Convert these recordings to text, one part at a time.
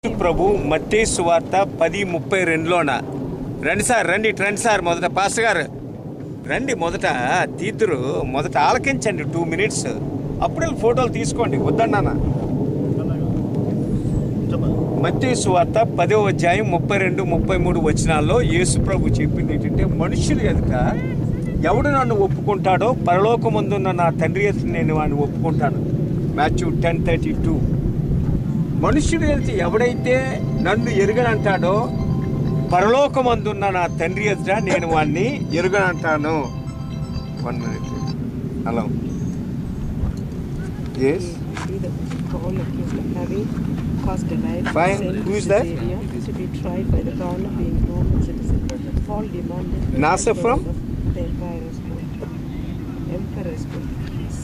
ప్రభు మత్తయి సువార్త 10:32లోన రండి సార్, రండి సార్. మొదట పాస్టర్ గారు రండి, మొదట తీతురు, మొదట ఆలకించండి 2 minutes, అప్పుడే ఫోటోలు తీసుకోండి, వద్దన్నానా. మత్తయి సువార్త 10వ అధ్యాయం 32-33 వచనాల్లో యేసు ప్రభు చెప్పింది ఏంటంటే, మనుషులు ఎదుట ఎవడు నన్ను ఒప్పుకుంటాడో పరలోకమందున్న నా తండ్రి ఎదుట నేను వాడిని ఒప్పుకుంటాను. మాథ్యూ 10:32. మనుషుడు ఎదుట ఎవడైతే నన్ను ఎరుగనంటాడో పరలోకమందున్న నా తండ్రి ఎదుట నేను వాడిని ఎరుగనంటాను. 1 minute. Hello. Yes. Fine. Who is that? To be tried by the crown of being Roman citizen. Paul demanded NASA from? The emperor's court.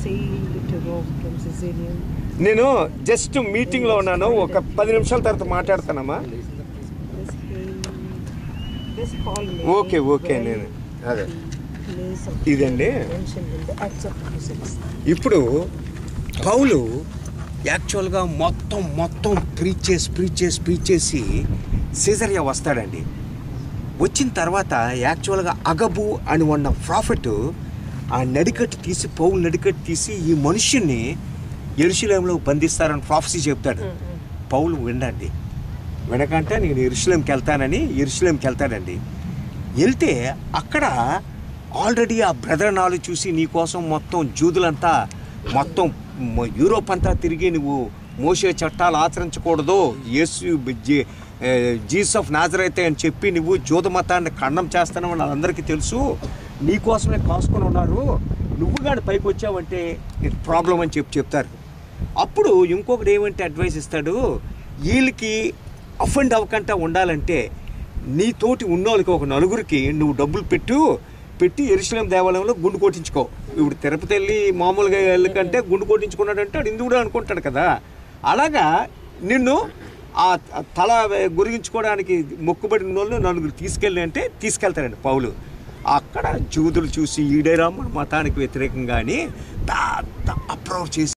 Sailed to Rome from Sicilian. నేను జస్ట్ మీటింగ్లో ఉన్నాను, ఒక 10 నిమిషాల తర్వాత మాట్లాడతానమ్మా. ఓకే నేను అదే ఇదండి. ఇప్పుడు పౌలు యాక్చువల్గా మొత్తం ప్రీచ్ చేసి సీజరియా వస్తాడండి. వచ్చిన తర్వాత యాక్చువల్గా అగబు అని ఉన్న ప్రాఫిట్ ఆ పౌలు నడికట్టు తీసి ఈ మనుష్యుని యెరూషలేములో బంధిస్తారని ప్రాఫెసీ చెప్తాడు. పౌలు వినండి, వెనకంటే నేను యెరూషలేంకి వెళ్తాడండి. వెళ్తే అక్కడ ఆల్రెడీ ఆ బ్రదర్ నాలు చూసి నీకోసం మొత్తం జూదులంతా మొత్తం యూరోప్ అంతా తిరిగి నువ్వు మోషే చట్టాలు ఆచరించకూడదు, జీసస్ ఆఫ్ నాజరైతే అని చెప్పి నువ్వు జూద మతాన్ని ఖండం చేస్తానని వాళ్ళందరికీ తెలుసు, నీకోసమే కాసుకొని ఉన్నారు, నువ్వు కానీ పైకి వచ్చావంటే ఇది ప్రాబ్లం అని చెప్తారు. అప్పుడు ఇంకొకటి ఏమంటే అడ్వైస్ ఇస్తాడు, వీళ్ళకి అఫెండ్ అవ్వకుండా ఉండాలంటే నీతోటి ఉన్నోళ్ళకి ఒక నలుగురికి నువ్వు డబ్బులు పెట్టి యెరూషలేం దేవాలయంలో గుండు కొట్టించుకో. ఇప్పుడు తిరుపతి వెళ్ళి మామూలుగా వెళ్ళకంటే గుండు కొట్టించుకున్నాడంటే వాడు హిందువుడు అనుకుంటాడు కదా, అలాగా నిన్ను ఆ తల గురిగించుకోవడానికి మొక్కుబడిన వాళ్ళు నలుగురు తీసుకెళ్తారండి పౌలు. అక్కడ జూదులు చూసి ఈడేరా మన మతానికి వ్యతిరేకంగా అని పెద్ద అప్రోచ్ చేసి